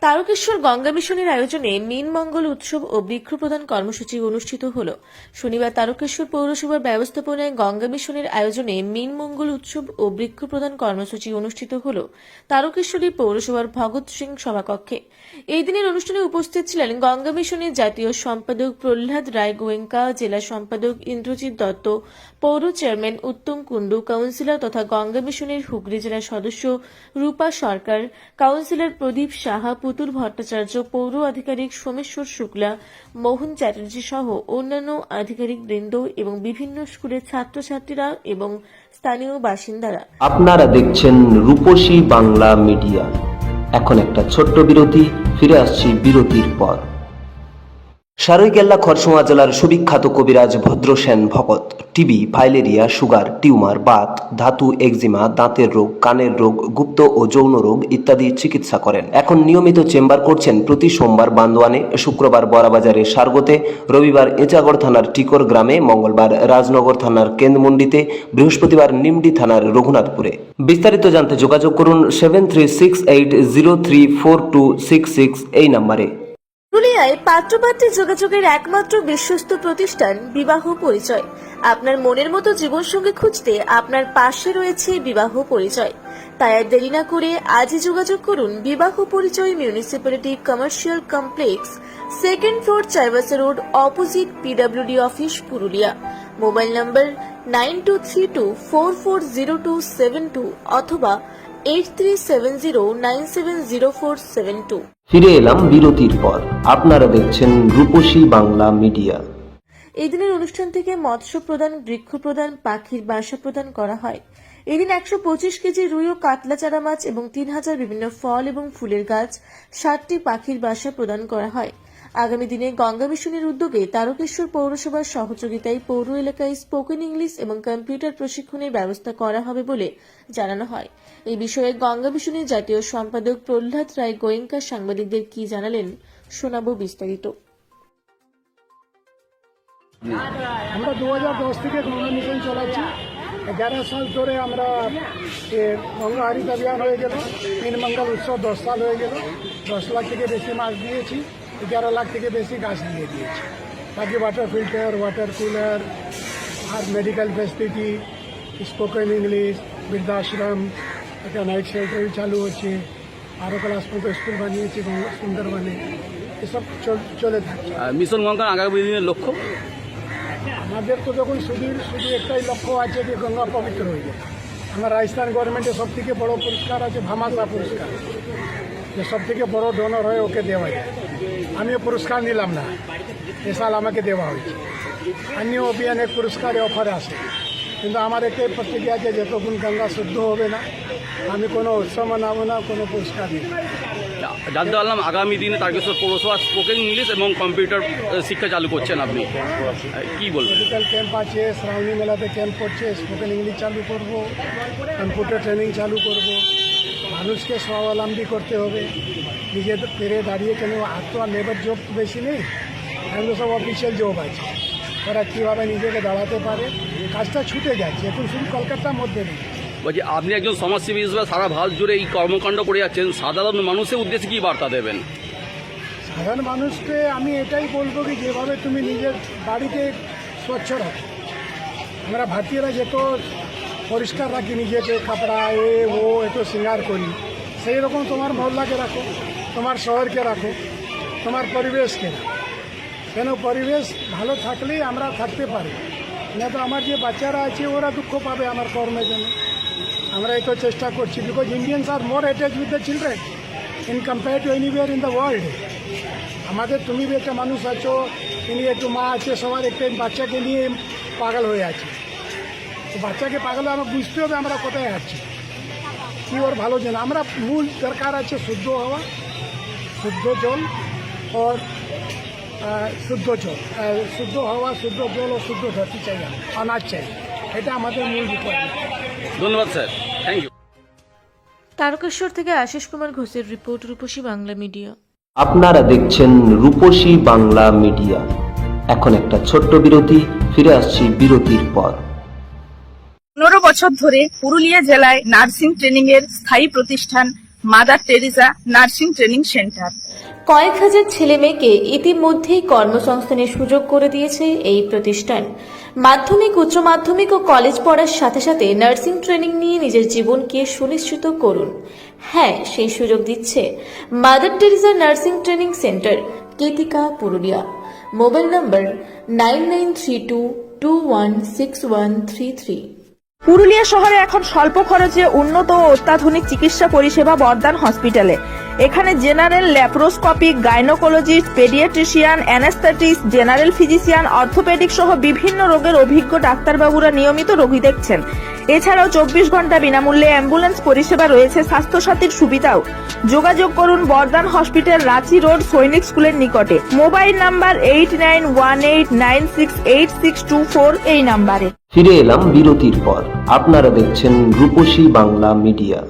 তারকেশ্বর গঙ্গা মিশনের আয়োজনে মীন মঙ্গল উৎসব ও বৃক্ষ প্রদান কর্মসূচি অনুষ্ঠিত হল। শনিবার তারকেশ্বর পৌরসভার ব্যবস্থাপনায় গঙ্গা মিশনের আয়োজনে মীন মঙ্গল উৎসব ও বৃক্ষ প্রদান কর্মসূচি অনুষ্ঠিত হল তারকেশ্বরী পৌরসভার ভগৎ সিং সভাকক্ষে। এই দিনের অনুষ্ঠানে উপস্থিত ছিলেন গঙ্গা মিশনের জাতীয় সম্পাদক প্রহ্লাদ রায় গোয়েঙ্কা, জেলা সম্পাদক ইন্দ্রজিৎ দত্ত, পৌর চেয়ারম্যান উত্তম কুণ্ডু, কাউন্সিলর তথা গঙ্গা মিশনের হুগলি জেলার সদস্য রূপা সরকার, কাউন্সিলর প্রদীপ সাহা, পুতুল ভট্টাচার্য, পৌর আধিকারিক সোমেশ্বর শুক্লা, মোহন চ্যাটার্জি সহ অন্যান্য আধিকারিক বৃন্দ এবং বিভিন্ন স্কুলের ছাত্রছাত্রীরা এবং স্থানীয় বাসিন্দারা। আপনারা দেখছেন রূপসী বাংলা মিডিয়া। এখন একটা ছোট্ট বিরতি, ফিরে আসছি বিরতির পর। সারৈকেল্লা খরসুয়া জেলার সুবিখ্যাত কবিরাজ ভদ্রসেন ভকত TB, filaria, sugar, tumour, Baat, ধাতু, একজিমা, দাঁতের রোগ, কানের রোগ, গুপ্ত ও যৌন রোগ ইত্যাদি চিকিৎসা করেন। এখন নিয়মিত চেম্বার করছেন প্রতি সোমবার বান্দোয়ানে, শুক্রবার বড়াবাজারে সারগোতে, রবিবার এঁচাগড় থানার টিকর গ্রামে, মঙ্গলবার রাজনগর থানার কেন্দ্রমন্ডিতে, বৃহস্পতিবার নিমডি থানার রঘুনাথপুরে। বিস্তারিত জানতে যোগাযোগ করুন 7368034266 এই নম্বরে। পুরুলিয়ায় পাত্রপাত্রী যোগাযোগের একমাত্র বিশ্বস্ত প্রতিষ্ঠান বিবাহ পরিচয়। আপনার মনের মতো জীবনসঙ্গী খুঁজতে আপনার পাশে রয়েছে বিবাহ পরিচয়। তাই আর দেরি না করে আজই যোগাযোগ করুন বিবাহ পরিচয় municipality commercial complex, second floor, Chaibasa road, opposite PWD office, Purulia. Mobile নম্বর 9232440272 অথবা 8370970472। ফিরে এলাম বিরতির পর। আপনারা দেখছেন রূপসী বাংলা মিডিয়া। এই দিনের অনুষ্ঠান থেকে মৎস্য প্রদান, বৃক্ষ প্রদান, পাখির বাসা প্রদান করা হয়। এদিন 125 কেজি রুই ও কাতলা চারা মাছ এবং 3000 বিভিন্ন ফল এবং ফুলের গাছ, 60টি পাখির বাসা প্রদান করা হয়। আগামী দিনে গঙ্গা মিশনের উদ্যোগে তারকেশ্বর পৌরসভার সহযোগিতায় পৌর এলাকায় স্পোকেন ইংলিশ এবং কম্পিউটার প্রশিক্ষণের ব্যবস্থা করা হবে বলে জানানো হয়। এই বিষয়ে গঙ্গা মিশনের জাতীয় সম্পাদক প্রহ্লাদ রায় গোয়েঙ্কা সাংবাদিকদের কি জানালেন শোনাবো বিস্তারিত। আমরা 2010 থেকে গঙ্গা মিশন চালাচ্ছি। 11 সাল ধরে আমরা গঙ্গা হরিত অভিযান হয়ে গেল, মীন মঙ্গল উৎসব 10 সাল হয়ে গেল। 10 লাখ থেকে বেশি মাছ দিয়েছি, 11 লাখ থেকে বেশি গাছ দিয়ে দিয়েছি। বাকি ওয়াটার ফিল্টার, ওয়াটার কুলার আর মেডিকেল ফেসিলিটি, স্পোকেন ইংলিশ, বৃদ্ধাশ্রম, একটা নাইট শেল্টার চালু হচ্ছে, আরও ক্লাস পর্যন্ত স্কুল বানিয়েছি সুন্দরবনে। এসব চলে থাকছে। মিশন গঙ্গার আগামী দিনের লক্ষ্য আমাদের তো যখন শুধু একটাই লক্ষ্য আছে যে গঙ্গা পবিত্র হয়ে যায়। আমার রাজস্থান গভর্নমেন্টের সব থেকে বড় পুরস্কার আছে ভামাসা পুরস্কার, যে সব থেকে বড় ডোনর হয় ওকে দেওয়া যায়। আমিও পুরস্কার নিলাম না, এ সাল আমাকে দেওয়া হয়েছে। আমিও অভিযানের পুরস্কারে অফারে আসে, কিন্তু আমার একটাই প্রতিক্রিয়া আছে যতক্ষণ গঙ্গা শুদ্ধ হবে না আমি কোনো উৎসব মানাবো না, কোনো পুরস্কার নেই। জানতে পারলাম আগামী দিনে তারকেশ্বর পৌরসভা স্পোকেন ইংলিশ এবং কম্পিউটার শিক্ষা চালু করছেন, আপনি কি বলবেন? মেডিকেল ক্যাম্প আছে, শ্রাবণী মেলাতে ক্যাম্প করছে, স্পোকেন ইংলিশ চালু করব, কম্পিউটার ট্রেনিং চালু করব। মানুষকে স্বাবলম্বী করতে হবে, নিজের পেরে দাঁড়িয়ে কেন। আর তো আর লেবার জব বেশি নেই, এখন তো সব অফিসিয়াল জব আছে। ওরা কীভাবে নিজেকে দাঁড়াতে পারে, কাজটা ছুটে যাচ্ছে এখন, শুধু কলকাতার মধ্যে নেই। বলছি আপনি একজন সমাজসেবী হিসেবে সারা ভারত জুড়ে এই কর্মকাণ্ড করে যাচ্ছেন, সাধারণ মানুষের উদ্দেশ্যে কী বার্তা দেবেন? সাধারণ মানুষকে আমি এটাই বলবো কি যেভাবে তুমি নিজের বাড়িতে স্বচ্ছ রাখো, আমরা ভারতীয়রা যেত পরিষ্কার রাখি নিজেকে, কাপড়া এত শৃঙ্গার করি, সেই রকম তোমার মহল্লাকে রাখো, তোমার শহরকে রাখো, তোমার পরিবেশকে রাখো। কেন পরিবেশ ভালো থাকলেই আমরা থাকতে পারি, না তো আমার যে বাচ্চারা আছে ওরা দুঃখ পাবে আমার কর্মের জন্য। আমরা এই তো চেষ্টা করছি, because Indians are more attach with the children in compare to anywhere in the world. আমাদের তুমি একটা মানুষ আছো, তিনি একটু মা আছে, সবার একটা বাচ্চাকে নিয়ে পাগল হয়ে আছে। তো বাচ্চাকে পাগল আমরা বুঝতে হবে আমরা কোথায় আছি, কী ওর ভালো জন্য। আমরা মূল দরকার আছে শুদ্ধ হওয়া, শুদ্ধ জল और শুদ্ধ জল, শুদ্ধ হওয়া, শুদ্ধ জল ও শুদ্ধ ধরতে চাই, অনাজ চাই। এটা আমাদের মূল রিকোয়ারমেন্ট। ধন্যবাদ স্যার, থ্যাংক ইউ। তারকেশ্বর থেকে আশিস কুমার ঘোষের রিপোর্ট, রূপসী বাংলা মিডিয়া। আপনারা দেখছেন রূপসী বাংলা মিডিয়া। এখন একটা ছোট্ট বিরতি, ফিরে আসছি বিরতির পর। 15 বছর ধরে পুরুলিয়া জেলায় নার্সিং ট্রেনিং এর স্থায়ী প্রতিষ্ঠান mother Teresa nursing training centre. কয়েক হাজার ছেলে মেয়েকে ইতিমধ্যেই কর্মসংস্থানের সুযোগ করে দিয়েছে এই প্রতিষ্ঠান। মাধ্যমিক, উচ্চ মাধ্যমিক ও কলেজ পড়ার সাথে সাথে নার্সিং ট্রেনিং নিয়ে নিজের জীবনকে সুনিশ্চিত করুন। হ্যাঁ, সেই সুযোগ দিচ্ছে Mother Teresa nursing training centre, Ketika, Purulia. Mobile number 9932216133। Purulia শহরে এখন স্বল্প খরচে উন্নত ও অত্যাধুনিক চিকিৎসা পরিষেবা বর্ধমান হসপিটালে। এখানে general, laparoscopic, gynaecologist, paediatrician, anaesthetist, general physician, orthopaedic সহ বিভিন্ন রোগের অভিজ্ঞ ডাক্তারবাবুরা নিয়মিত রোগী দেখছেন। এছাড়াও 24 ঘন্টা বিনামূল্যে অ্যাম্বুলেন্স পরিষেবা রয়েছে, স্বাস্থ্যসাথীর সুবিধাও। যোগাযোগ করুন বর্ধমান হসপিটাল, রাঁচি রোড, সৈনিক স্কুলের নিকটে। মোবাইল নাম্বার 8918968624 এই নাম্বারে। ফিরে এলাম বিরতির পর। আপনারা দেখছেন রূপসী বাংলা মিডিয়া।